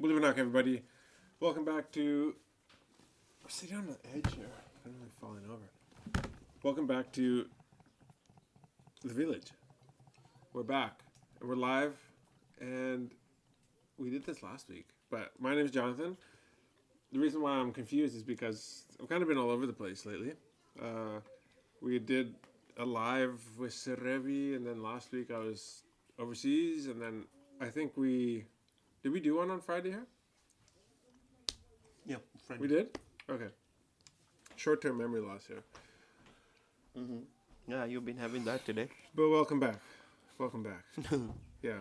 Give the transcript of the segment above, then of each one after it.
Good evening, everybody. Welcome back to. I'm sitting on the edge here. I'm really falling over. Welcome back to the village. We're back. And we're live. And we did this last week. But my name is Jonathan. The reason why I'm confused is because I've kind of been all over the place lately. We did a live with Serevi, and then last week I was overseas, and then I think we... Did we do one on Friday here? Yeah, Friday. We did? Okay. Short-term memory loss here. Mm-hmm. Yeah, you've been having that today. But welcome back. Welcome back. Yeah.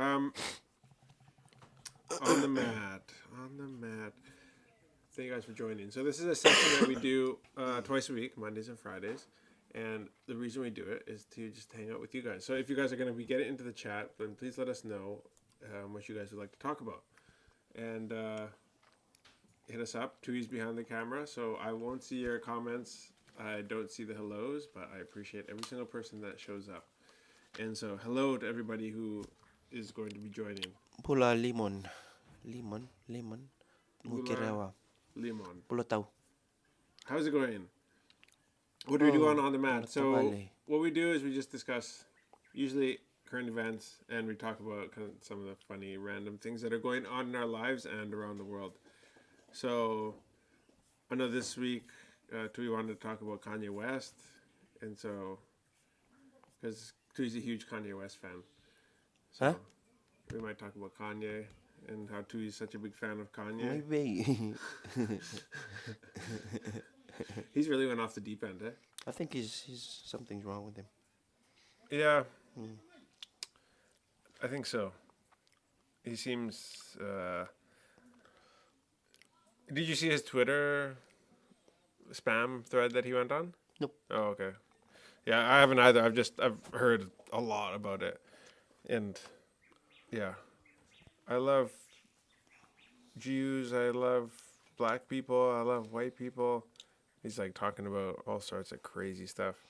On the mat. Thank you guys for joining. So this is a session that we do twice a week, Mondays and Fridays. And the reason we do it is to just hang out with you guys. So if you guys are going to be getting into the chat, then please let us know what you guys would like to talk about. And hit us up. Tui's behind the camera, so I won't see your comments. I don't see the hellos, but I appreciate every single person that shows up. And so hello to everybody who is going to be joining. Pula limon. Mukirewa. Limon. Pula tau. How's it going? What do we do on the mat? So what we do is we just discuss usually current events, and we talk about kind of some of the funny random things that are going on in our lives and around the world. So I know this week Tui wanted to talk about Kanye West, and so because Tui's a huge Kanye West fan, so we might talk about Kanye and how Tui's such a big fan of Kanye. Maybe. He's really went off the deep end, eh? I think he's something's wrong with him. Yeah. I think so. He seems... Did you see his Twitter spam thread that he went on? Nope. Oh, okay. Yeah, I haven't either. I've heard a lot about it. And, yeah. I love Jews. I love black people. I love white people. He's like talking about all sorts of crazy stuff.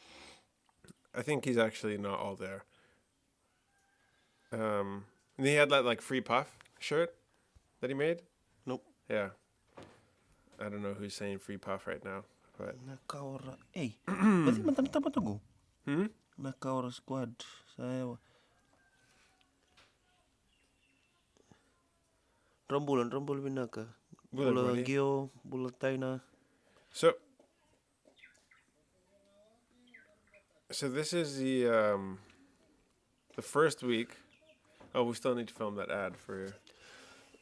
I think he's actually not all there. And he had that like free puff shirt that he made. Nope. Yeah. I don't know who's saying free puff right now, but Nakaora. Hey, berarti mantan apa tuh? Nakaora squad. Saya. Rombol binaka. Bula Gio, Bula Taina. So this is the first week. Oh, we still need to film that ad for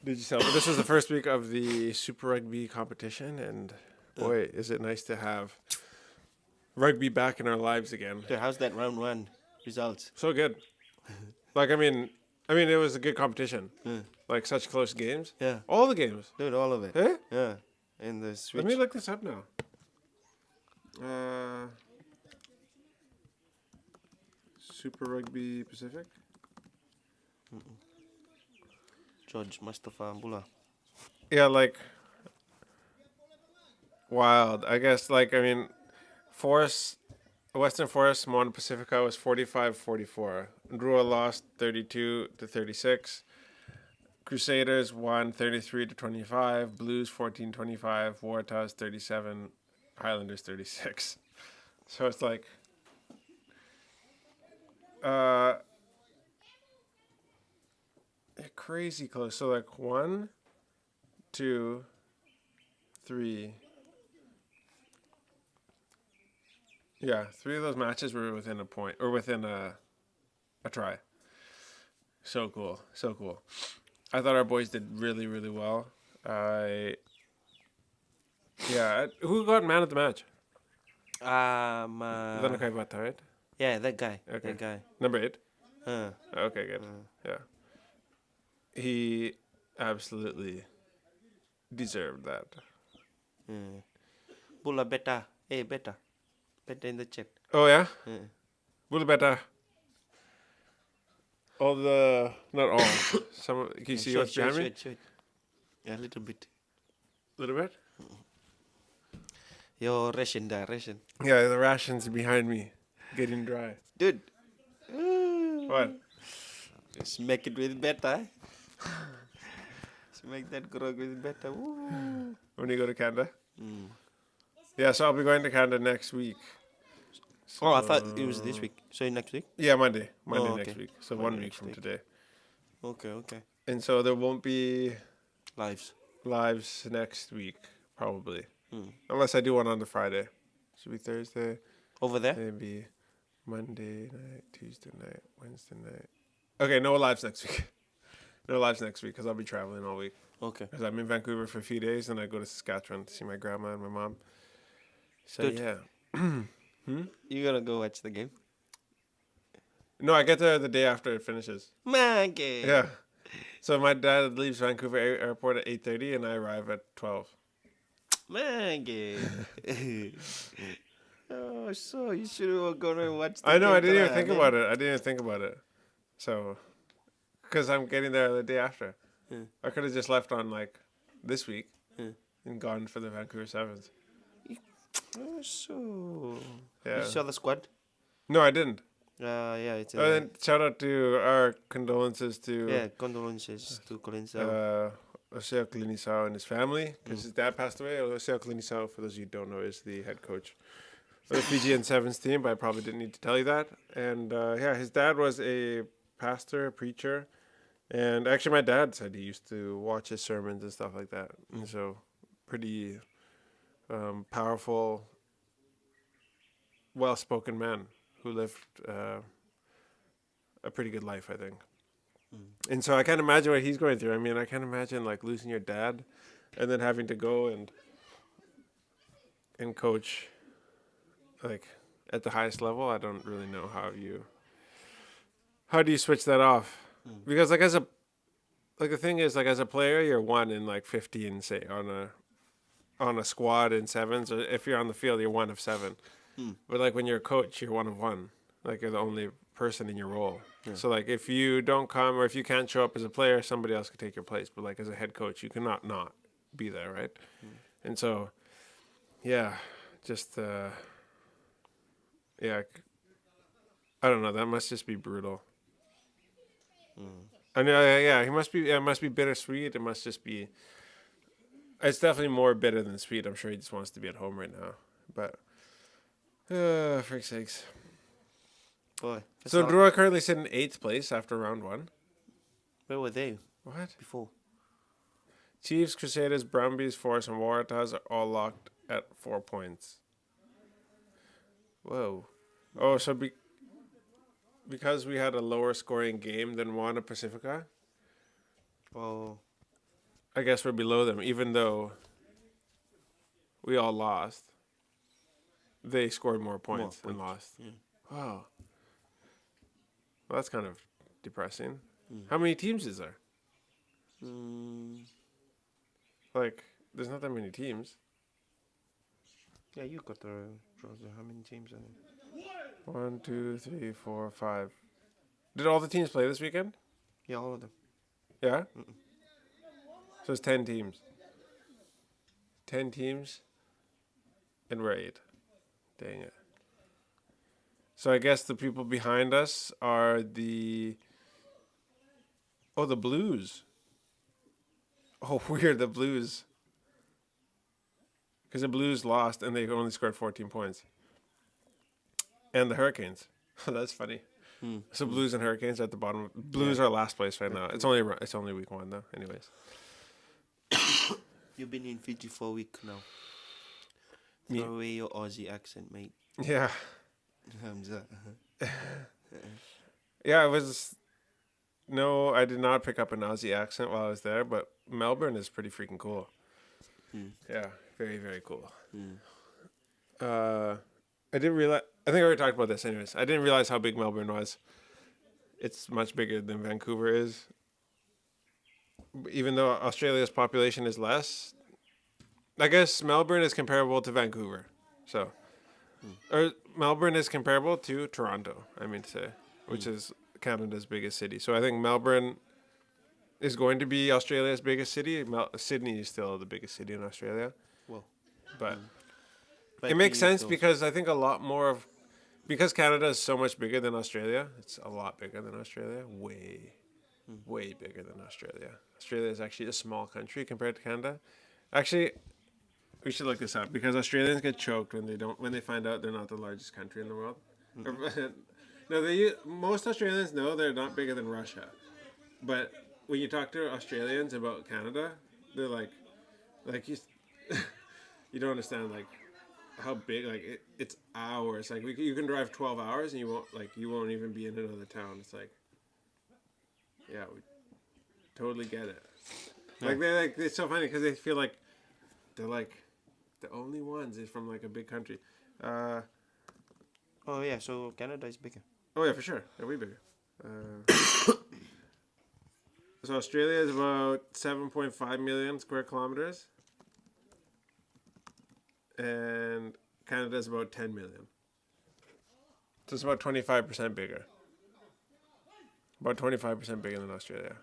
Digicel. But this was the first week of the Super Rugby competition, and boy, is it nice to have rugby back in our lives again. So how's that round one results? So good. Like I mean, it was a good competition. Like such close games. Yeah. All the games. Dude, all of it. Eh? Yeah. And the switch. Let me look this up now. Super Rugby Pacific. George Mustafa Bula. Yeah, like wild. I guess Western Forest, Moana Pacifica was 45-44. Drua lost 32-36. Crusaders won 33-25. Blues 14-25. Waratahs 37. Highlanders 36. So it's like crazy close. So like 1, 2, 3. Yeah, 3 of those matches were within a point or within a try. So cool. I thought our boys did really, really well. Who got man of the match? Lanakai Bati, right? Yeah, that guy. Okay. That guy. Number 8. Okay, good. Yeah. He absolutely deserved that. Bula beta. Hey, beta. Beta in the chat. Oh, yeah? Bula beta. Not all. Some. Can you see what's behind me? Yeah, a little bit. Little bit? Your ration. Yeah, the rations behind me getting dry. Dude. What? Just make it with beta. To make that grog better. Woo. When you go to Canada? Mm. Yeah, so I'll be going to Canada next week. Oh, I thought it was this week. So next week? Yeah, Monday. Monday Oh, next okay. week. So Monday 1 week next from week. today. Okay. And so there won't be Lives. lives next week, probably. Mm. Unless I do one on the Friday. Should be Thursday. Over there? Maybe Monday night, Tuesday night, Wednesday night. Okay, no lives next week. No lives next week because I'll be traveling all week. Okay. Because I'm in Vancouver for a few days and I go to Saskatchewan to see my grandma and my mom. So Good. yeah. You gotta go watch the game. No, I get there the day after it finishes. Monkey. Yeah. So my dad leaves Vancouver Airport at 8:30 and I arrive at 12. Monkey. Oh, so you should have gone and watched the I know, game. I didn't even tonight, think man. about it. I didn't even think about it. So, because I'm getting there the day after. Yeah. I could have just left on like this week Yeah. and gone for the Vancouver Sevens. Oh, so. Yeah. You saw the squad? No, I didn't. Yeah, it's And shout out to our condolences to yeah, condolences to Colin Sal. Oseo Klinisao and his family because his dad passed away. Oseo Klinisao, for those of you who don't know, is the head coach of the Fijian Sevens team, but I probably didn't need to tell you that. And yeah, his dad was a pastor, a preacher, and actually my dad said he used to watch his sermons and stuff like that. And so pretty powerful, well-spoken man who lived a pretty good life, I think. And so I can't imagine what he's going through. I mean, I can't imagine like losing your dad and then having to go and coach like at the highest level. I don't really know how do you switch that off? Because like the thing is, like as a player you're 1 in like 15, say on a squad in sevens, or if you're on the field you're 1 of 7. But like when you're a coach you're 1 of 1. Like you're the only person in your role. Yeah. So like if you don't come or if you can't show up as a player, somebody else could take your place. But like as a head coach, you cannot not be there, right? And so, yeah, just yeah, I don't know. That must just be brutal. I know. Yeah, he must be. Yeah, it must be bittersweet. It must just be. It's definitely more bitter than sweet. I'm sure he just wants to be at home right now. But, for sakes. Boy. So Drew are currently sitting in 8th place after round 1. Where were they What? before? Chiefs, Crusaders, Brumbies, Force, and Waratahs are all locked at 4 points. Whoa. Oh, so because we had a lower scoring game than Wana Pacifica, Oh, I guess we're below them, even though we all lost. They scored more points and lost. Yeah. Wow. Well, that's kind of depressing. How many teams is there? Like, there's not that many teams. Yeah, you got the browser. How many teams are there? 1, 2, 3, 4, 5. Did all the teams play this weekend? Yeah, all of them. Yeah? So it's 10 teams. 10 teams, and we're 8. Dang it. So I guess the people behind us are the Blues. Oh, weird, the Blues. Because the Blues lost and they only scored 14 points. And the Hurricanes. That's funny. So Blues and Hurricanes are at the bottom. Blues are last place right now. It's only week 1 though. Anyways. You've been in Fiji for a week now. Me- Throw away your Aussie accent, mate. Yeah. Hamza. Yeah, it was. No, I did not pick up an Aussie accent while I was there, but Melbourne is pretty freaking cool. Yeah, very, very cool. I didn't realize. I think I already talked about this, anyways. I didn't realize how big Melbourne was. It's much bigger than Vancouver is. Even though Australia's population is less, I guess Melbourne is comparable to Vancouver. So, or Melbourne is comparable to Toronto, I mean to say, which is Canada's biggest city. So I think Melbourne is going to be Australia's biggest city. Sydney is still the biggest city in Australia. Well, But but it makes you sense still- because I think a lot more of, because Canada is so much bigger than Australia, it's a lot bigger than Australia, way way bigger than Australia. Australia is actually a small country compared to Canada. Actually, we should look this up because Australians get choked when they find out they're not the largest country in the world. No, most Australians know they're not bigger than Russia, but when you talk to Australians about Canada, they're like you, you don't understand like how big it's hours. Like you can drive 12 hours and you won't even be in another town. It's like, yeah, we totally get it. Like it's so funny because they feel like they're like the only ones from like a big country. Oh yeah, so Canada is bigger. Oh yeah, for sure. They're way bigger. So Australia is about 7.5 million square kilometers, and Canada is about 10 million. So it's about 25% bigger. About 25% bigger than Australia.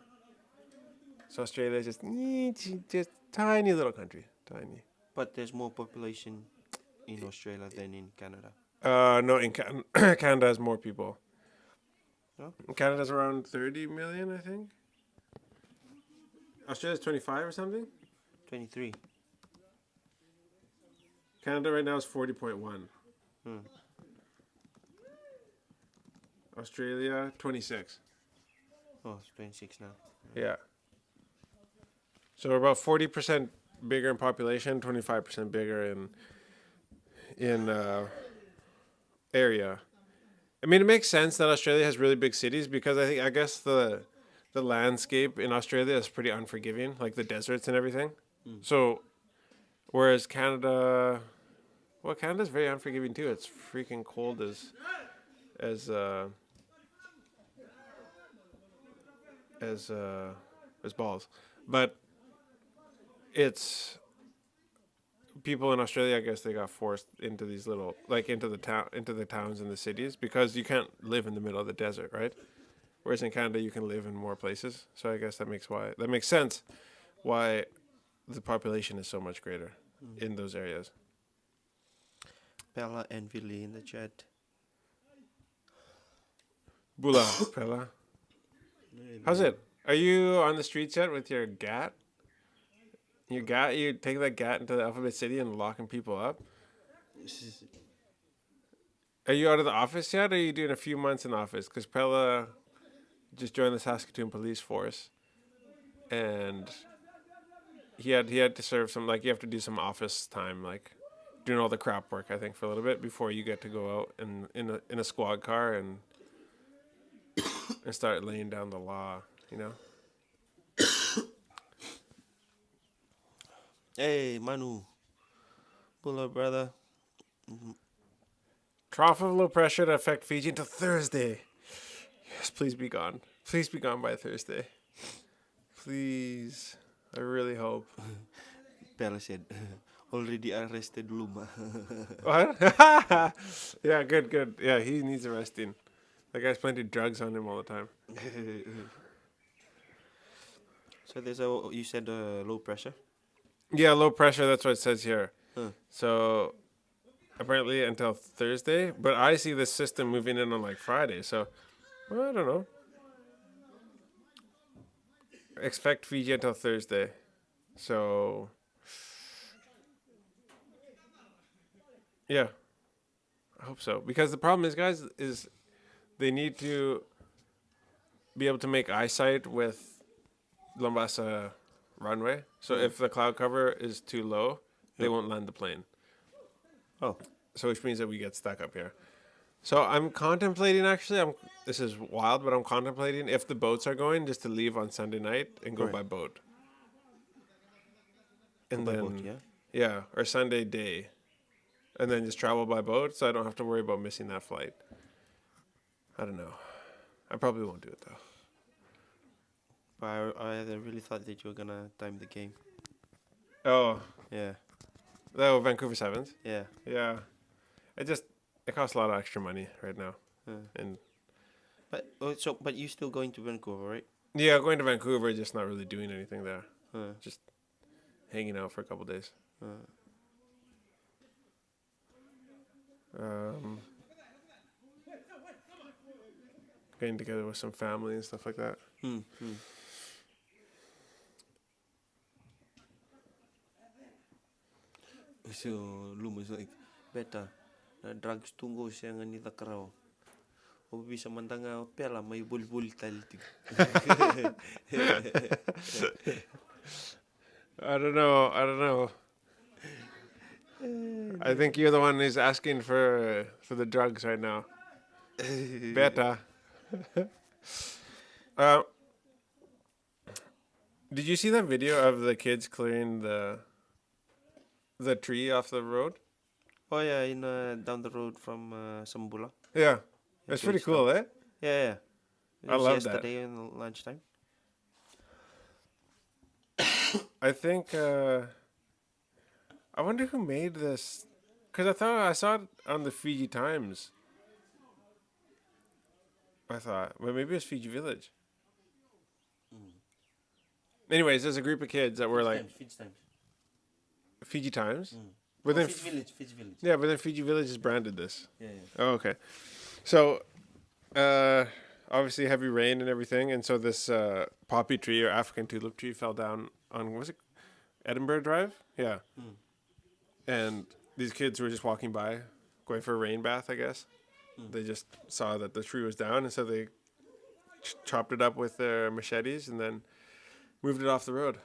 So Australia is just tiny little country, tiny. But there's more population in Australia than in Canada. No, in Canada has more people. No? Canada's around 30 million, I think. Australia's 25 or something. 23. Canada right now is 40.1. Australia 26. Oh, it's 26 now. Yeah. So we're about 40% bigger in population, 25% bigger in area. I mean, it makes sense that Australia has really big cities because I guess the landscape in Australia is pretty unforgiving, like the deserts and everything. So whereas Canada's very unforgiving too. It's freaking cold as balls. But it's people in Australia, I guess they got forced into these little into the towns and the cities because you can't live in the middle of the desert, right? Whereas in Canada you can live in more places. So I guess that makes sense why the population is so much greater in those areas. Bella and Billy in the chat. Bula, Pella. How's it? Are you on the streets yet with your gat? You take that gat into the Alphabet City and locking people up? Are you out of the office yet, or are you doing a few months in office? Because Pella just joined the Saskatoon Police Force, and he had to serve some, like, you have to do some office time, like doing all the crap work, I think, for a little bit before you get to go out in a squad car and start laying down the law, you know? Hey, Manu. Pull up, brother. Trough of low pressure to affect Fiji until Thursday. Yes, please be gone. Please be gone by Thursday. Please. I really hope. Bella said, already arrested Luma. What? Yeah, good. Yeah, he needs arresting. That guy's plenty of drugs on him all the time. So you said low pressure? Yeah, low pressure, that's what it says here. Huh. So apparently until Thursday, but I see this system moving in on like Friday, so well, I don't know. Expect Fiji until Thursday. So yeah. I hope so. Because the problem is, guys, is they need to be able to make eyesight with Lombasa runway. So if the cloud cover is too low, they won't land the plane. Oh. So which means that we get stuck up here. So I'm contemplating, actually, this is wild, but I'm contemplating if the boats are going, just to leave on Sunday night and go by boat. And By then, boat, yeah? yeah, or Sunday day. And then just travel by boat, so I don't have to worry about missing that flight. I don't know. I probably won't do it, though. But I really thought that you were gonna time the game. Oh, Yeah. oh, Vancouver Sevens? Yeah. Yeah. It costs a lot of extra money right now. And But you still going to Vancouver, right? yeah, going to Vancouver, just not really doing anything there. Huh. Just hanging out for a couple days. Getting together with some family and stuff like that. So Luma is like better. Drugs tunggu siang ni takraw. O bisa mantanga pela may bulbul taltig. I don't know. I don't know. I think you're the one who's asking for the drugs right now. Beta. uh, did you see that video of the kids clearing the tree off the road? Oh yeah, in down the road from Sambula. Yeah, it's pretty cool, eh? Yeah. It I was love that. yesterday in lunchtime. I think. I wonder who made this, because I saw it on the Fiji Times. I thought, well, maybe it's Fiji Village. Anyways, there's a group of kids that were like Fiji Times. Fiji Times, but then Fiji Village. yeah, but then Fiji Village has branded this. Yeah. Oh, okay. So, obviously heavy rain and everything, and so this poppy tree or African tulip tree fell down on, was it Edinburgh Drive? Yeah. And these kids were just walking by, going for a rain bath, I guess. They just saw that the tree was down, and so they chopped it up with their machetes and then moved it off the road.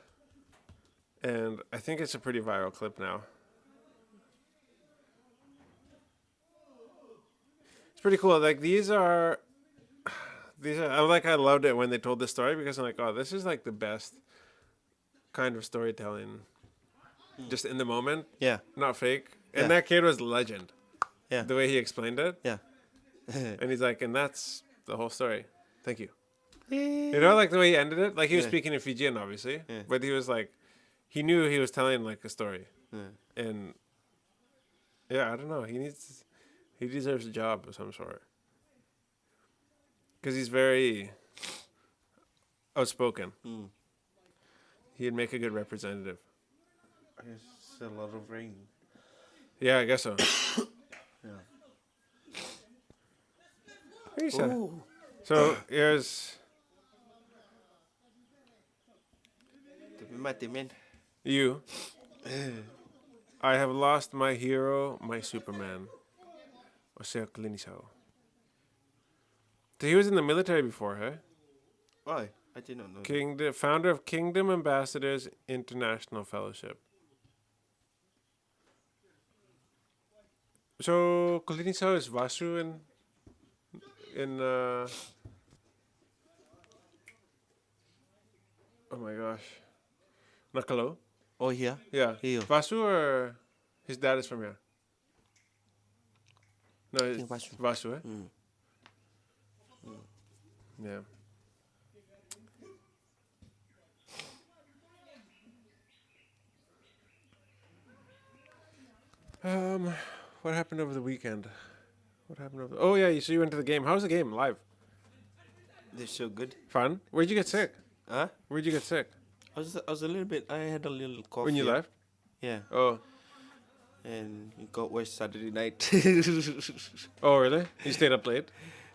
And I think it's a pretty viral clip now. It's pretty cool. Like these are I loved it when they told this story, because I'm like, oh, this is like the best kind of storytelling. Just in the moment. Yeah. Not fake. And Yeah. that kid was legend. Yeah. The way he explained it. Yeah. And he's like, and that's the whole story. Thank you. You know, like the way he ended it? Like he was Yeah. speaking in Fijian, obviously. Yeah. But he was like, he knew he was telling like a story. Yeah. And yeah, I don't know. He deserves a job of some sort. Because he's very outspoken. He'd make a good representative. It's a lot of rain. Yeah, I guess so. Yeah. Ooh. So here's Tapi mati man. you. I have lost my hero, my Superman. Oseo Klinisao. So he was in the military before, huh? Why? I did not know. Founder of Kingdom Ambassadors International Fellowship. So Klinisao is Vasu in oh my gosh, Nakalo. Oh yeah. Yeah. Here. Vasu, or his dad is from here? No, it's think Vasu. Vasu, eh? Yeah. What happened over the weekend? Oh yeah, so you went to the game. How was the game live? They're so good. Fun? Where'd you get sick? Huh? Where'd you get sick? I was a little bit. I had a little cough. When you here. left? Yeah. Oh. And it got worse Saturday night. Oh really? You stayed up late?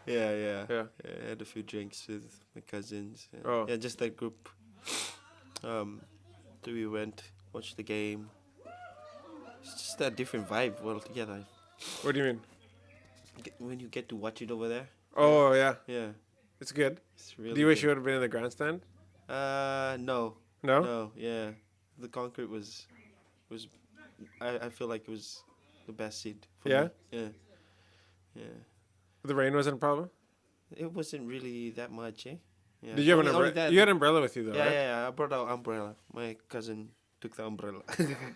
Yeah. Yeah. I had a few drinks with my cousins. And Oh. Yeah, just that group. So we went, watched the game. It's just a different vibe altogether. What do you mean? When you get to watch it over there. Oh yeah. Yeah. It's good. It's really Do you wish good. you would have been in the grandstand? No. No? No, yeah. The concrete was I feel like it was the best seat for Yeah? me. Yeah. The rain wasn't a problem? It wasn't really that much, eh? Yeah. Did you have an Only umbrella? that- You had an umbrella with you though, yeah, right? yeah, I brought out umbrella. My cousin took the umbrella.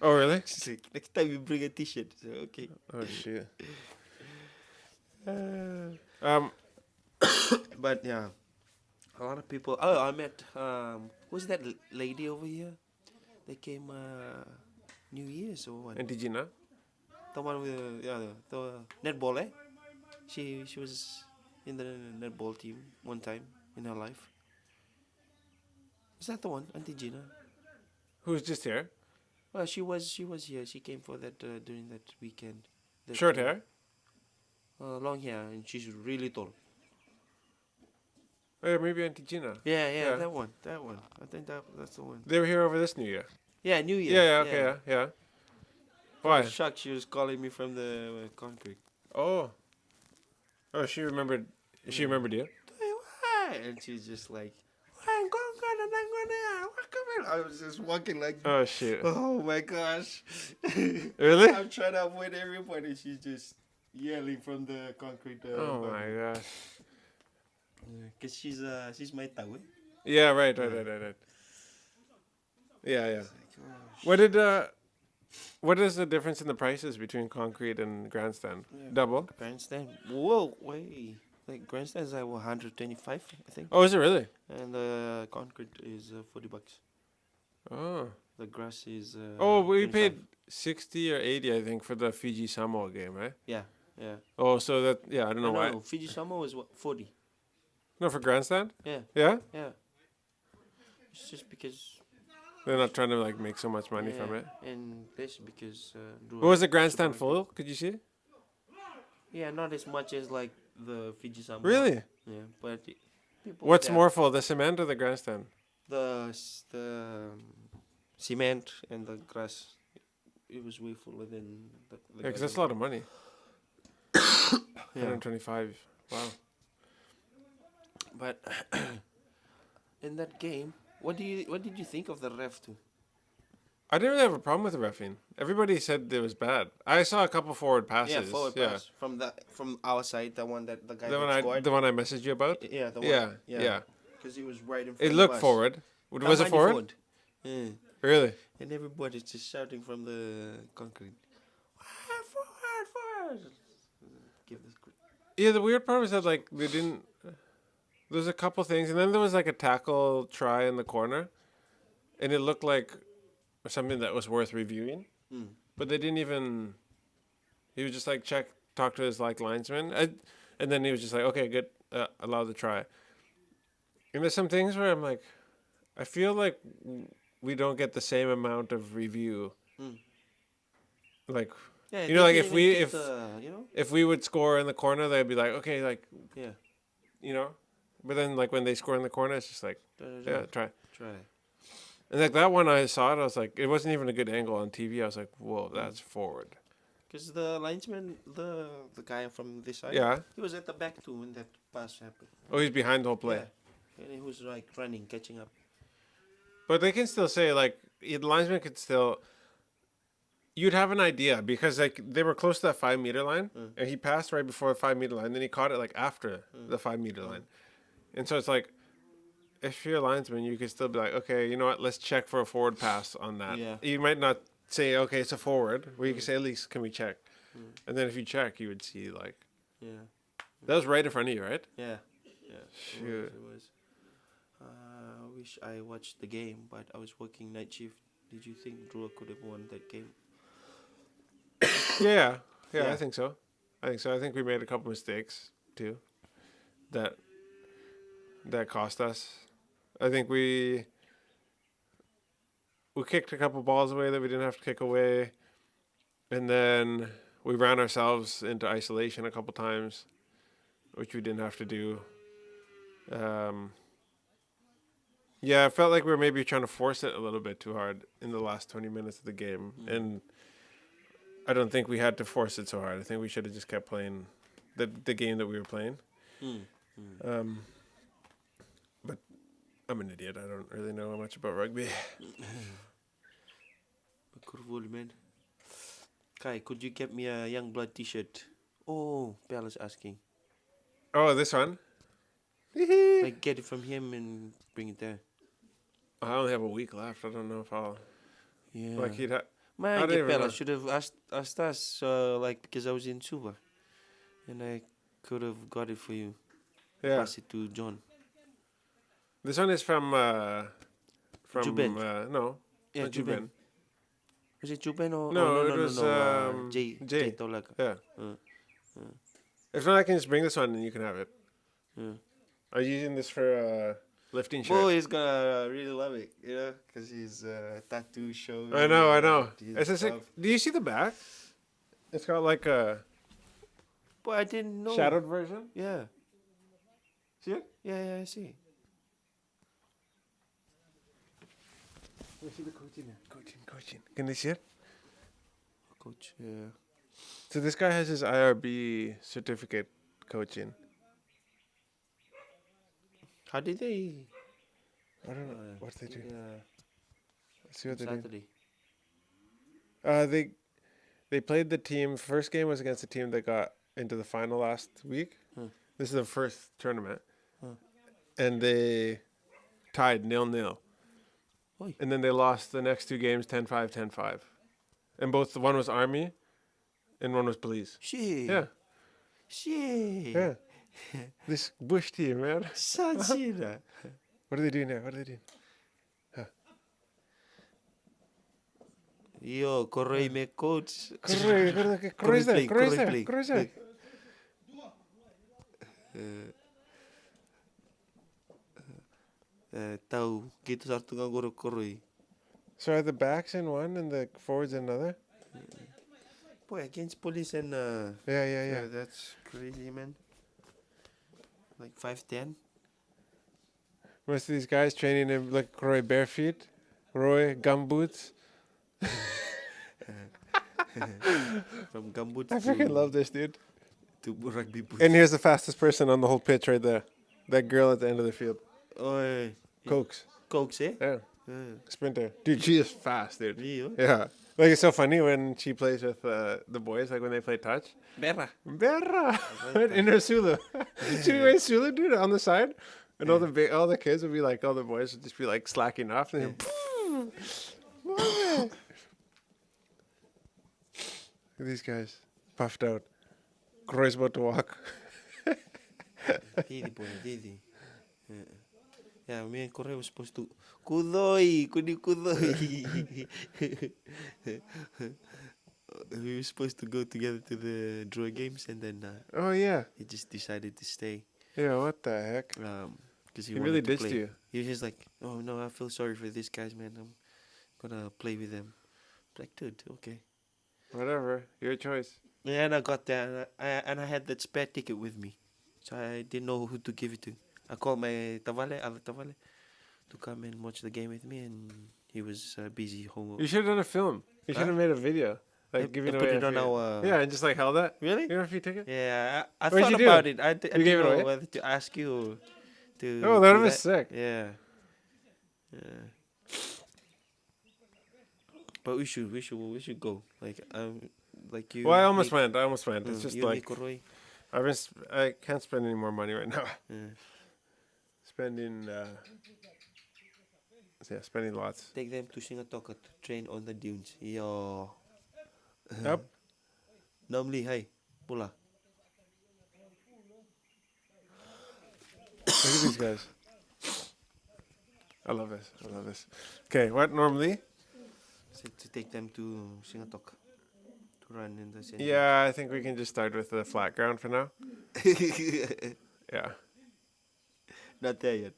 Oh really? She's like, next time you bring a t-shirt. So, okay. Oh shit. But yeah, a lot of people. Oh, I met who's that lady over here? They came New Year's or what? And did you know? The one with the netball, eh? She was in the netball team one time in her life. Is that the one, Auntie Gina? Who's just here? Well, she was here. She came for that during that weekend. That, Short hair? long hair, and she's really tall. Oh, yeah, maybe Auntie Gina. Yeah, Yeah. that one. I think that's the one. They were here over this New Year. Yeah, New Year. Yeah, okay, yeah. I Why? was shocked she was calling me from the concrete. Oh. Oh, she remembered. She remembered you. Why? And she's just like, I'm going and I'm gonna walk away. I was just walking like, Oh shoot. oh my gosh. Really? I'm trying to avoid everybody. She's just yelling from the concrete. Oh my gosh. Cause she's my tawe. Yeah. Right. Yeah. Yeah. What is the difference in the prices between concrete and grandstand? Yeah. Double? Grandstand. Whoa, wait. Like grandstand is like 125, I think. Oh, is it really? And the concrete is $40. Oh. The grass is. Oh, we 25. paid 60 or 80, I think, for the Fiji Samoa game, right? Yeah. Oh, so that, yeah, I don't know why. No, Fiji Samoa was what, 40. No, for grandstand? Yeah. Yeah? It's just because. They're not trying to like make so much money yeah, from it. And this because. What was the grandstand full? Could you see? Yeah, not as much as like the Fiji Samoa. Really? Yeah, but people. What's there, more full, the cement or the grandstand? the cement and the grass. It was way fuller than the. Yeah, because that's a lot of money. Yeah. 125. Wow. But in that game, what did you think of the ref too? I didn't really have a problem with the reffing. Everybody said it was bad. I saw a couple forward passes. Yeah, forward pass from our side, the one that the guy The that one scored. the one I messaged you about? Yeah, the one. Yeah. Because he was right in front. It of looked us. forward. Was it forward? Yeah. Really? And everybody's just shouting from the concrete. Forward. Give this. Yeah, the weird part was that like they didn't. There's a couple things, and then there was like a tackle try in the corner, and it looked like something that was worth reviewing. But they didn't even. He was just like talk to his like linesman, and then he was just like, okay, good, allow the try. And there's some things where I'm like, I feel like we don't get the same amount of review. Like. Yeah, You know, like if we would score in the corner, they'd be like, okay, like, yeah, you know, but then like when they score in the corner, it's just like, yeah, try. try. And like that one, I saw it, I was like, it wasn't even a good angle on TV. I was like, whoa, that's forward. Because the linesman, the guy from this side, Yeah. he was at the back too when that pass happened. Oh, he's behind the whole play. Yeah. And he was like running, catching up. But they can still say like the linesman could still. You'd have an idea because like they were close to that 5 meter line, and he passed right before the 5 meter line. Then he caught it like after the 5 meter line, and so it's like, if you're a linesman, you could still be like, okay, you know what? Let's check for a forward pass on that. Yeah. You might not say, okay, it's a forward, but you could say at least, can we check? And then if you check, you would see like, that was right in front of you, right? Yeah. Shoot. It was. I wish I watched the game, but I was working night shift. Did you think Drew could have won that game? Yeah, Yeah. I think so. I think we made a couple mistakes too. That cost us. I think we kicked a couple balls away that we didn't have to kick away, and then we ran ourselves into isolation a couple times, which we didn't have to do. Yeah, I felt like we were maybe trying to force it a little bit too hard in the last 20 minutes of the game, and I don't think we had to force it so hard. I think we should have just kept playing the game that we were playing. But I'm an idiot. I don't really know much about rugby. Cool, man. Kai, could you get me a Young Blood t-shirt? Oh, Bella's asking. Oh, this one? Like, get it from him and bring it there. I only have a week left. I don't know if I'll... Yeah. Like, he'd have... Man, I don't even Bella know. should have asked us, like, because I was in Suva. And I could have got it for you. Yeah. Pass it to John. This one is from Juben. No. Yeah, not Juben. Was it Juben or... No, no, it was, Jay Tolaka. Yeah. If not, I can just bring this one and you can have it. Yeah. I'm using this for lifting shirt. Boy, he's gonna really love it, you know, because he's tattoo show. I know. his It's just stuff. like, do you see the back? It's got like a But I didn't know. shadowed version. Yeah. See it? Yeah, I see. Let me see the coaching. Coaching. Can they see it? coach. Yeah. So this guy has his IRB certificate coaching. How did they? I don't know what they do. Yeah. Let's see what On they do. Saturday. They played the team. First game was against a team that got into the final last week. Huh. This is the first tournament, Huh. and they tied 0-0. Oi. And then they lost the next two games 10-5, 10-5. And both one was Army, and one was Police. Shit. Yeah, Shit. yeah. This Bush team, man. Sajira. What are they doing now? What are they doing? Yo, Corey me coach. Correct there. Tahu kita satu dengan guru Corey. So are the backs in one and the forwards in another? Boy, against police and Yeah. that's crazy, man. Like 5'10". Most of these guys training in like Roy bare feet, Roy gumboots. From gumboots I freaking love this dude. to rugby boots. And here's the fastest person on the whole pitch right there. That girl at the end of the field. Oh, Cokes. Cokes, eh? Yeah. Sprinter. Dude, she is fast, dude. Rio. Yeah. Like it's so funny when she plays with the boys, like when they play touch. Berra. Berra! In her Sulu. She wears Sulu, dude, on the side. And all the kids would be like, all the boys would just be like slacking off. And then, Look at these guys. Puffed out. Croy's about to walk. Didi, boy, Didi. Yeah, me and Corey were supposed to Kudoi. We were supposed to go together to the draw games, and then Oh, yeah. he just decided to stay. Yeah, what the heck? Because He really wanted to ditched play. you. He was just like, "Oh no, I feel sorry for these guys, man. I'm gonna play with them." Like, dude, okay. Whatever. Your choice. Yeah, and I got that, and I had that spare ticket with me, so I didn't know who to give it to. I called my other Tavale, to come and watch the game with me, and he was busy home. You should have done a film. You should have made a video. Like giving put away it on our. Yeah, and just like held that. Really? You know, free ticket? Yeah, I What'd thought you do? about it. I You gave didn't it know away? whether to ask you or to. Oh, that do was sick. Yeah. Yeah. But we should go. Like you. Well, I almost me- went. It's just you, like me, Koroy. I can't spend any more money right now. Yeah. Spending spending lots. Take them to Singatoka to train on the dunes. Yo. Yep. Normally, hey, pula. Look at these guys. I love this. Okay, what normally? So to take them to Singatoka to run in the same. Yeah, I think we can just start with the flat ground for now. Yeah. Not there yet.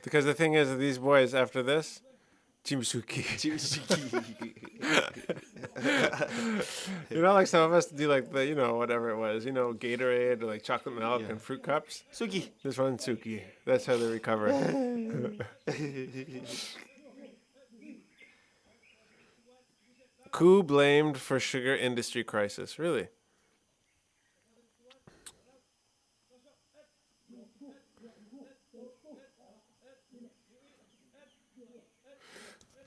Because the thing is, these boys after this, Chimisuki. You know, like some of us do like the, whatever it was, Gatorade or like chocolate milk Yeah. and fruit cups. Suki. This one's Suki. That's how they recover. Coup blamed for sugar industry crisis. Really?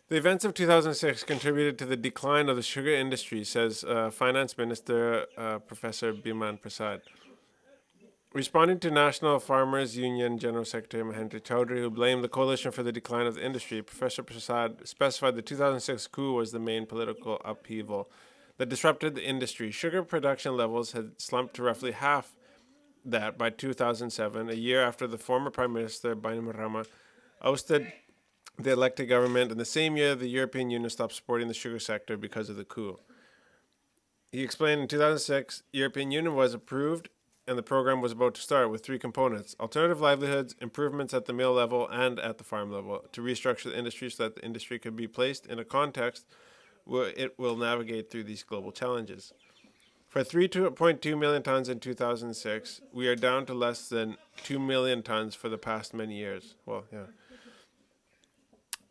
The events of 2006 contributed to the decline of the sugar industry, says Finance Minister Professor Biman Prasad. Responding to National Farmers Union General Secretary Mahendra Chaudhary, who blamed the coalition for the decline of the industry, Professor Prasad specified the 2006 coup was the main political upheaval that disrupted the industry. Sugar production levels had slumped to roughly half that by 2007, a year after the former Prime Minister Bainimarama ousted the elected government. In the same year, the European Union stopped supporting the sugar sector because of the coup. He explained in 2006, European Union was approved and the program was about to start with three components: alternative livelihoods, improvements at the mill level and at the farm level, to restructure the industry so that the industry could be placed in a context where it will navigate through these global challenges. For 3.2 million tons in 2006, we are down to less than 2 million tons for the past many years. Well, yeah.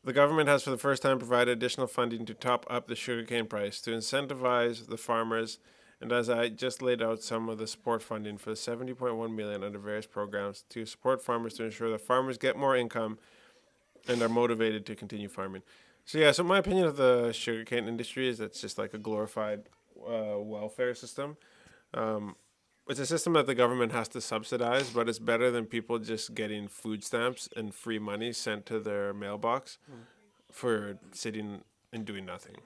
The government has for the first time provided additional funding to top up the sugarcane price to incentivize the farmers, and as I just laid out some of the support funding for the 70.1 million under various programs to support farmers to ensure that farmers get more income and are motivated to continue farming. So yeah, so my opinion of the sugarcane industry is it's just like a glorified welfare system. Um, it's a system that the government has to subsidize, but it's better than people just getting food stamps and free money sent to their mailbox for sitting and doing nothing.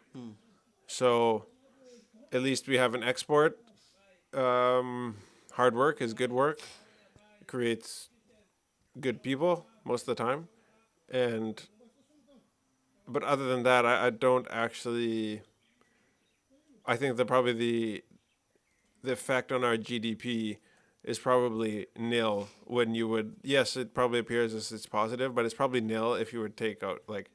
So at least we have an export. Hard work is good work. It creates good people most of the time. And but other than that, I don't actually. I think that probably the effect on our GDP is probably nil when you would. Yes, it probably appears as it's positive, but it's probably nil if you would take out like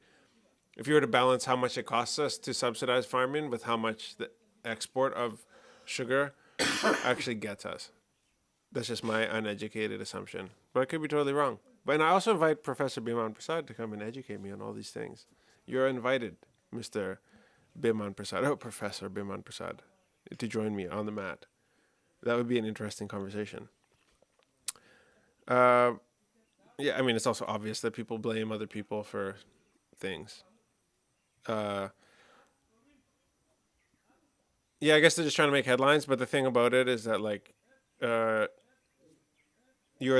if you were to balance how much it costs us to subsidize farming with how much the export of sugar actually gets us. That's just my uneducated assumption, but I could be totally wrong. But and I also invite Professor Biman Prasad to come and educate me on all these things. You're invited, Mr. Biman Prasad. Oh, Professor Biman Prasad, to join me on the mat. That would be an interesting conversation. Yeah, I mean, it's also obvious that people blame other people for things. Yeah, I guess they're just trying to make headlines, but the thing about it is that, like, you're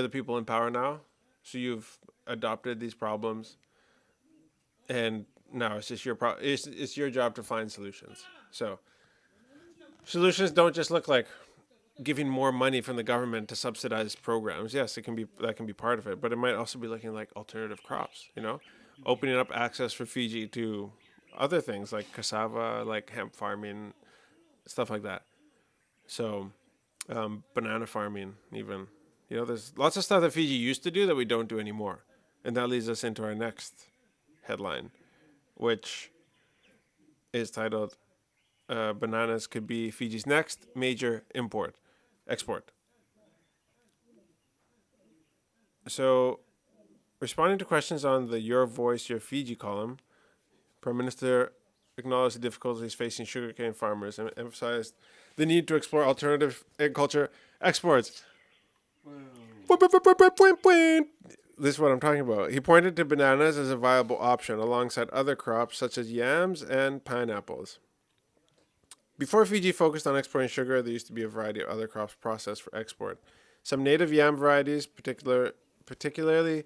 the people in power now, so you've adopted these problems, and now it's just it's your job to find solutions. So solutions don't just look like giving more money from the government to subsidize programs. Yes, that can be part of it, but it might also be looking like alternative crops. Opening up access for Fiji to other things like cassava, like hemp farming, stuff like that. So banana farming, even. There's lots of stuff that Fiji used to do that we don't do anymore, and that leads us into our next headline, which is titled "Bananas Could Be Fiji's Next Major Export." So, responding to questions on the Your Voice, Your Fiji column, Prime Minister acknowledged the difficulties facing sugarcane farmers and emphasized the need to explore alternative agriculture exports. This is what I'm talking about. He pointed to bananas as a viable option alongside other crops such as yams and pineapples. Before Fiji focused on exporting sugar, there used to be a variety of other crops processed for export. Some native yam varieties, particularly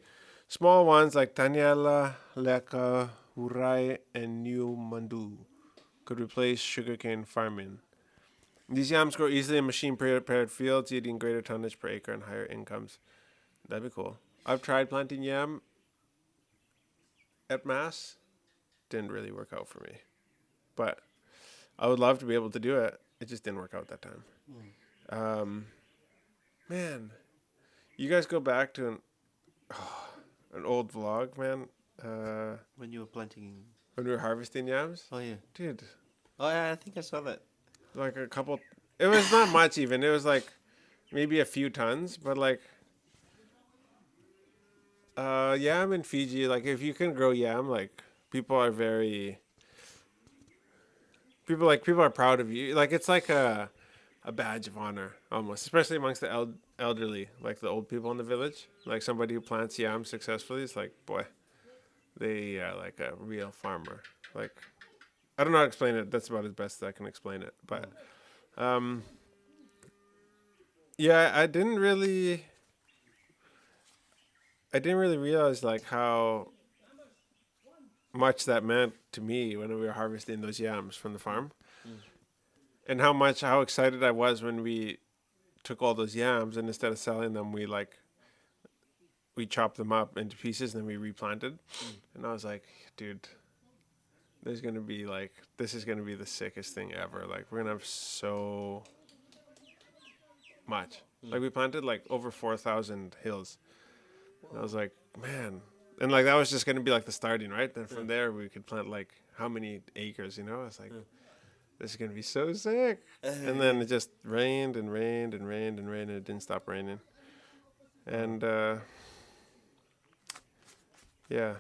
small ones like Tanyela, Leka, Hurai, and New Mandu, could replace sugarcane farming. These yams grow easily in machine-prepared fields, yielding greater tonnage per acre and higher incomes. That'd be cool. I've tried planting yam at Mass. Didn't really work out for me. But I would love to be able to do it. It just didn't work out that time. Man, you guys go back to an old vlog, man. When you were planting. When we were harvesting yams. Oh, yeah. Dude. Oh, yeah, I think I saw that. Like a couple. It was not much even. It was like maybe a few tons, but like. Yam in Fiji, like if you can grow yam, like people are proud of you. Like it's like a badge of honor almost, especially amongst the elderly, like the old people in the village. Like somebody who plants yam successfully, it's like, boy, they are like a real farmer. Like I don't know how to explain it. That's about as best as I can explain it. But yeah, I didn't really realize like how much that meant to me when we were harvesting those yams from the farm, and how excited I was when we took all those yams and instead of selling them, we chopped them up into pieces and then we replanted. And I was like, dude, this is gonna be the sickest thing ever. Like we're gonna have so much. Like we planted like over 4,000 hills. And I was like, man. And like that was just gonna be like the starting, right? Then from there we could plant like how many acres, I was like, this is gonna be so sick. And then it just rained and rained and rained and rained and it didn't stop raining. And yeah.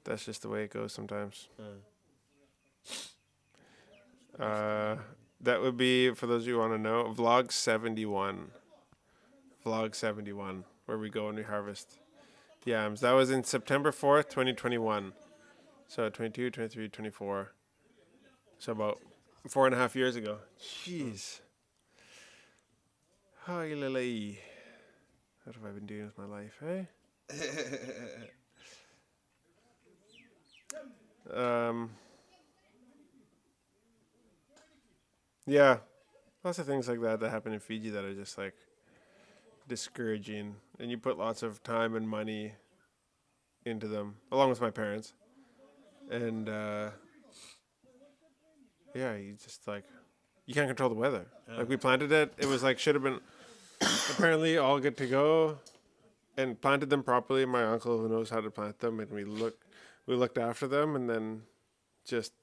that's just the way it goes sometimes. Uh. That would be, for those of you who want to know, vlog 71. Vlog 71, where we go and we harvest yams. That was in September 4th, 2021. So 22, 23, 24. So about 4.5 years ago. Jeez. Hi, Lily. What have I been doing with my life, eh? Yeah, lots of things like that happen in Fiji that are just like discouraging, and you put lots of time and money into them, along with my parents, and yeah, you just like you can't control the weather. Like we planted it, it was like should have been apparently all good to go, and planted them properly. My uncle who knows how to plant them, and we looked after them, and then just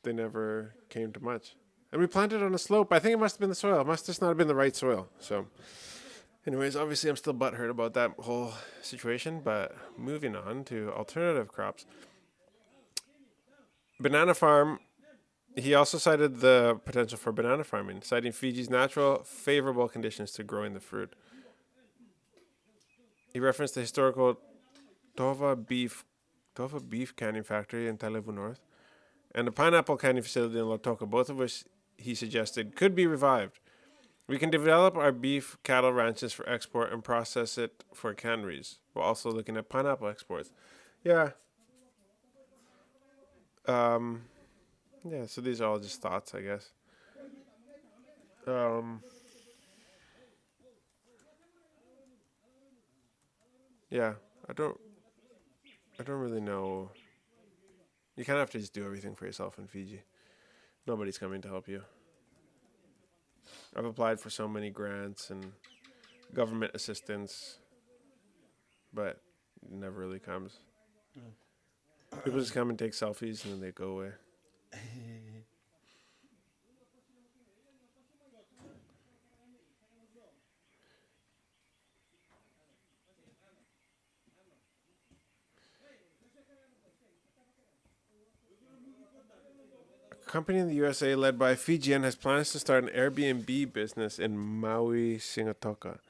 they never came to much. And we planted on a slope. I think it must have been the soil. It must just not have been the right soil. So, anyways, obviously I'm still butthurt about that whole situation. But moving on to alternative crops. Banana farm. He also cited the potential for banana farming, citing Fiji's natural, favorable conditions to growing the fruit. He referenced the historical Tova beef canning factory in Tailevu North and a pineapple canning facility in Lautoka, both of which he suggested could be revived. We can develop our beef cattle ranches for export and process it for canneries, while also looking at pineapple exports. Yeah. Yeah, so these are all just thoughts, I guess. Yeah, I don't really know. You kind of have to just do everything for yourself in Fiji. Nobody's coming to help you. I've applied for so many grants and government assistance, but it never really comes. People just come and take selfies and then they go away. A company in the USA led by a Fijian has plans to start an Airbnb business in Maui, Singatoka.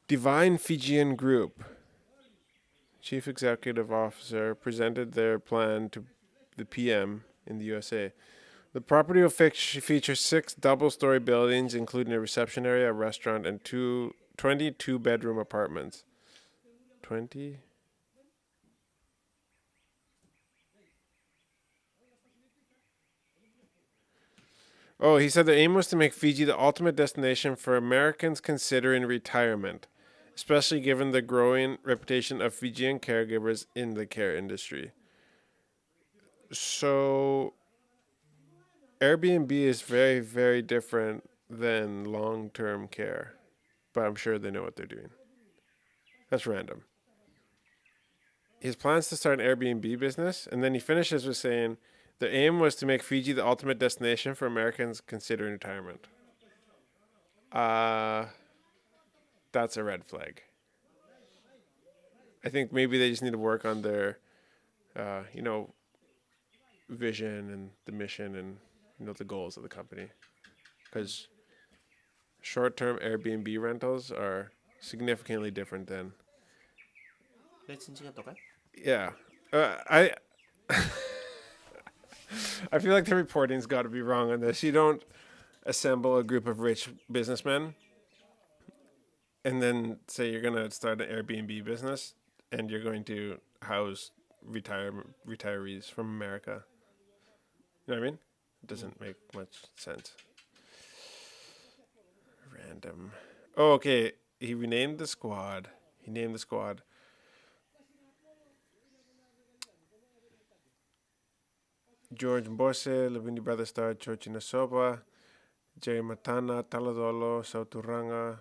Divine Fijian Group Chief Executive Officer presented their plan to the PM in the USA. The property will feature 6 double-story buildings, including a reception area, a restaurant, and 22-bedroom apartments. 20? Oh, he said the aim was to make Fiji the ultimate destination for Americans considering retirement, especially given the growing reputation of Fijian caregivers in the care industry. So, Airbnb is very, very different than long-term care, but I'm sure they know what they're doing. That's random. His plans to start an Airbnb business, and then he finishes with saying, the aim was to make Fiji the ultimate destination for Americans considering retirement. That's a red flag. I think maybe they just need to work on their, vision and the mission and, the goals of the company. Because short-term Airbnb rentals are significantly different than... Yeah. I feel like the reporting's got to be wrong on this. You don't assemble a group of rich businessmen and then say you're going to start an Airbnb business and you're going to house retirees from America. You know what I mean? It doesn't make much sense. Random. Oh, okay. He named the squad. George Mbose, Lavini Brother Star, Chochi Nasoba, Jerry Matana, Taladolo, Sauturanga,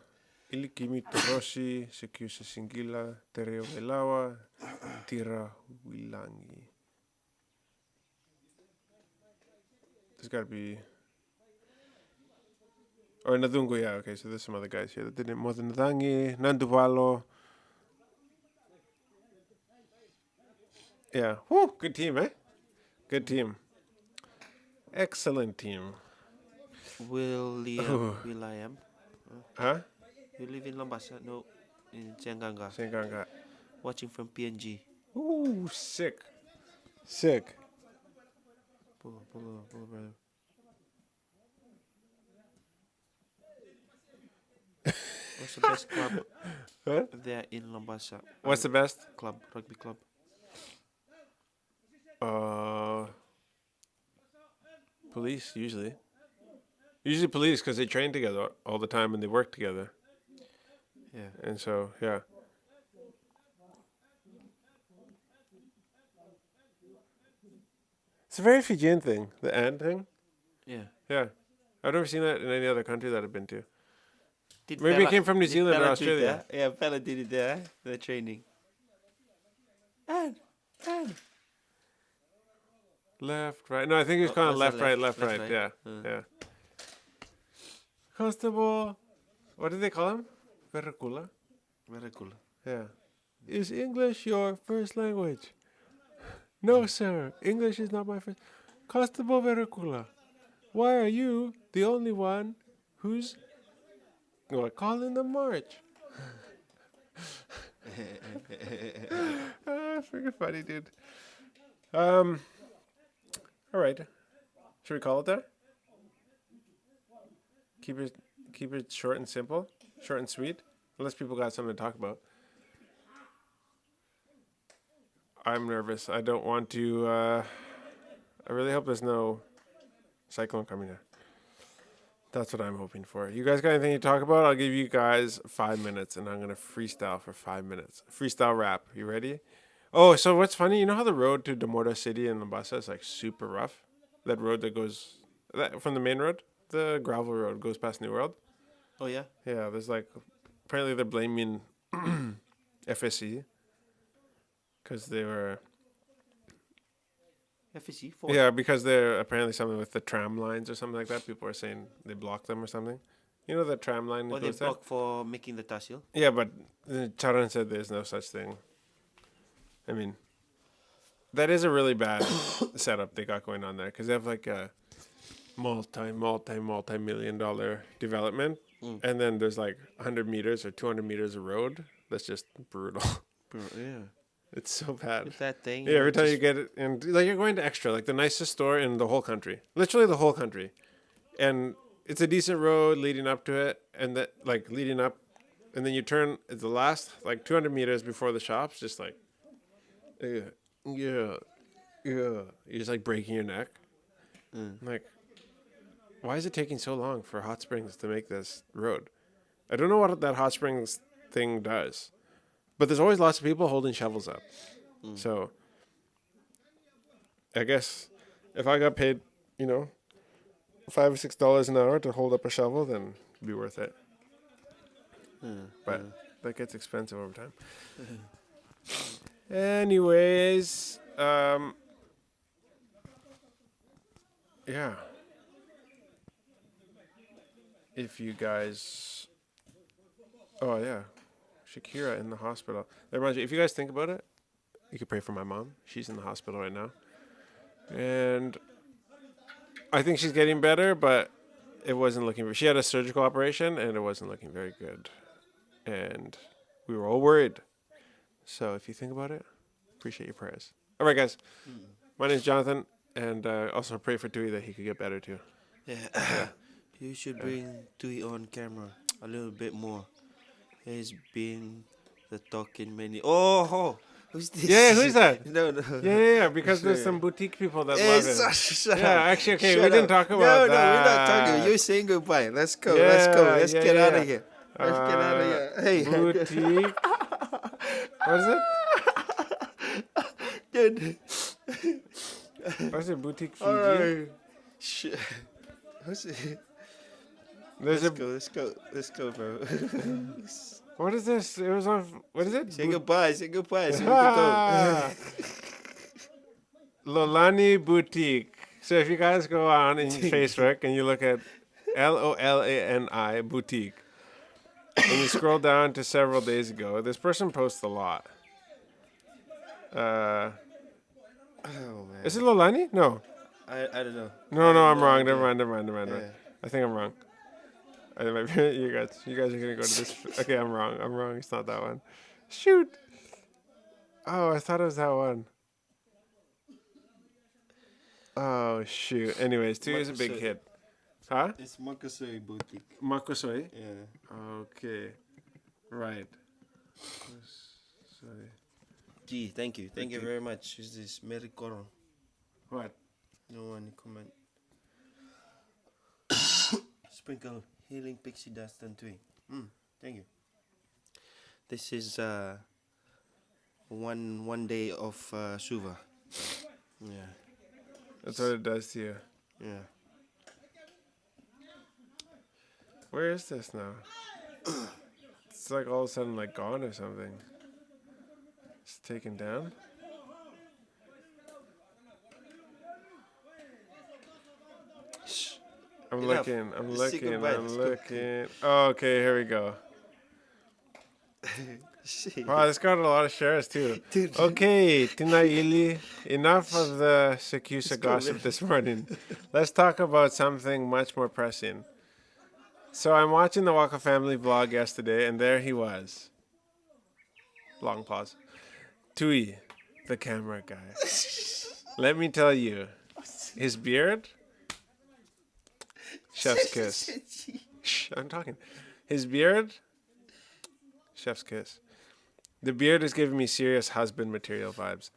Ilikimi Toroshi, Sekiusa Singila, Tereo Velawa, Tira Wilangi. There's got to be... Or Nadungo, yeah, okay, so there's some other guys here that didn't. Modandangi, Nanduvalo, Yeah. Woo, good team, eh? Good team. Excellent team. Ooh. Will.i.am. Huh? You live in Lambasa? No, in Sianganga. Senganga. Watching from PNG. Ooh, sick. Sick. Pull, brother. What's the best club What? there in Lambasa? What's the best? Club, rugby club. Police, usually. Usually police, because they train together all the time and they work together. Yeah. And so, yeah. It's a very Fijian thing, the ant thing. Yeah. Yeah. I've never seen that in any other country that I've been to. Did Maybe it came from New did Zealand or Bella do Australia. that? Yeah, Bella did it there. The training. And. Left, right. No, I think he was calling was left, that right, left? left, Left, right. right. Yeah. Yeah. Constable. What did they call him? Veracula? Very cool. Yeah. Is English your first language? No, sir. English is not my first. Constable Veracula. Why are you the only one who's calling the march? Freaking funny, dude. All right. Should we call it there? Keep it short and simple, short and sweet. Unless people got something to talk about. I'm nervous. I don't want to. I really hope there's no cyclone coming here. That's what I'm hoping for. You guys got anything to talk about? I'll give you guys 5 minutes, and I'm gonna freestyle for 5 minutes. Freestyle rap. You ready? Oh, so what's funny? You know how the road to Demorda City in Mombasa is like super rough? That road that goes from the main road, the gravel road goes past New World. Oh yeah. Yeah, there's like apparently they're blaming FSC because they were FSC for. yeah because they're apparently something with the tram lines or something like that. People are saying they blocked them or something. You know the tram line. Or that they goes there? block for making the tahsil. Yeah, but Charan said there's no such thing. I mean, that is a really bad setup they got going on there because they have like a multi-million dollar development, and then there's like 100 meters or 200 meters of road that's just brutal. Yeah. It's so bad. With that thing. Yeah, every time you get it, and like you're going to Extra, like the nicest store in the whole country, literally the whole country, and it's a decent road leading up to it, and that like leading up, and then you turn at the last like 200 meters before the shops, just like, you're just like breaking your neck. Like, why is it taking so long for Hot Springs to make this road? I don't know what that Hot Springs thing does, but there's always lots of people holding shovels up. So I guess if I got paid, $5 or $6 an hour to hold up a shovel, then it'd be worth it. But that gets expensive over time. Anyways, yeah. If you guys, oh yeah, Shakira in the hospital. That reminds me, if you guys think about it, you could pray for my mom. She's in the hospital right now, and I think she's getting better, but it wasn't looking. She had a surgical operation, and it wasn't looking very good, and we were all worried. So if you think about it, appreciate your prayers. All right, guys. My name's Jonathan, and also pray for Tui that he could get better too. Yeah. You should bring Tui on camera a little bit more. He's been the talking many. Oh, who's this? Yeah, who's that? No. Yeah, because there's some boutique people that love it. Shut Yeah, up. actually, okay, Shut we didn't up. talk about that. No, we're not talking. You're saying goodbye. Let's go. Yeah, Let's yeah, get out yeah. of here. Let's get out of here. Hey, Boutique. What is it? Dude. What is it? Boutique Fiji? All right. Shit. Who's it? There's Let's go, bro. What is this? It was on. What is it? Say goodbye so we can go. Lolani Boutique. So if you guys go on in Facebook and you look at Lolani Boutique, and you scroll down to several days ago, this person posts a lot. Oh man. Is it Lolani? No. I don't know. No, I no, have I'm no wrong. idea. Never mind. Yeah. I think I'm wrong. You guys are gonna go to this. Okay, I'm wrong. It's not that one. Shoot. Oh, I thought it was that one. Oh shoot. Anyways, two is a big Makusoi. hit. Huh? It's Makasoi boutique. Makosoi. Yeah. Okay. Right. Makosoi. Gee, thank you. Thank you very much. Is this Merikoro? What? No one comment. Sprinkle healing pixie dust and twig. Thank you. This is one day of Suva. Yeah. That's what it does to you. Yeah. Where is this now? It's like all of a sudden like gone or something. It's taken down. I'm Enough. looking. Just say goodbye. I'm Let's go. looking. Oh, okay, here we go. Shit. Wow, this got a lot of shares too. Dude. Okay, Tinaili, enough of the Sakusa Let's go, gossip man. this morning. Let's talk about something much more pressing. So I'm watching the Waka family vlog yesterday, and there he was. Long pause. Tui, the camera guy. Let me tell you, his beard, chef's kiss. Shh, I'm talking. His beard, chef's kiss. The beard is giving me serious husband material vibes.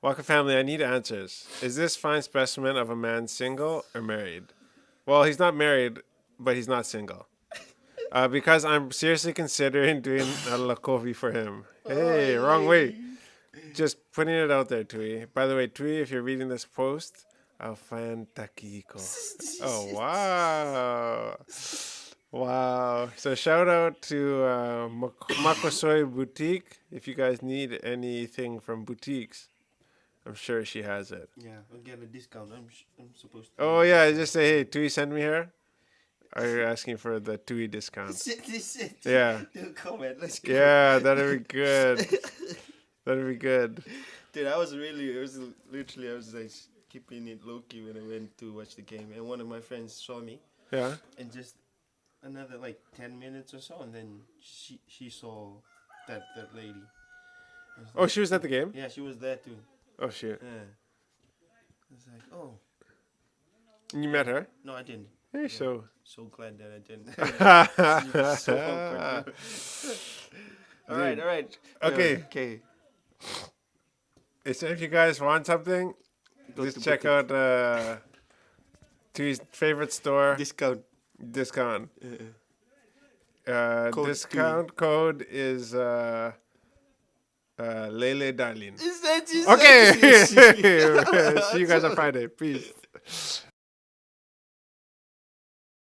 Waka family, I need answers. Is this fine specimen of a man single or married? Well, he's not married, but he's not single. Because I'm seriously considering doing a Lakovi for him. Hey, wrong way. Just putting it out there, Tui. By the way, Tui, if you're reading this post, fan takiko. Oh, wow. Wow. So shout out to Makosoi Boutique. If you guys need anything from boutiques, I'm sure she has it. Yeah, I'll get a discount. I'm supposed to. Oh, yeah. Just say, hey, Tui, send me here. Are you asking for the Tui discount? Yeah. Do comment. Let's go. Yeah, that'd be good. That'd be good. Dude, I was like keeping it low key when I went to watch the game, and one of my friends saw me, Yeah. and just another like 10 minutes or so, and then she saw that lady. I was Oh, like, she was at the game? yeah, she was there too. Oh, shoot. Yeah. I was like, oh You met her? no, I didn't. Hey, so. So glad that I didn't. She was so awkward. All right. Okay. Okay. So if you guys want something, Go just to check boutique. out Tui's favorite store. Discount. Discount. Code Discount code is Lele Darling. Is that just Okay. See you guys on Friday. Peace.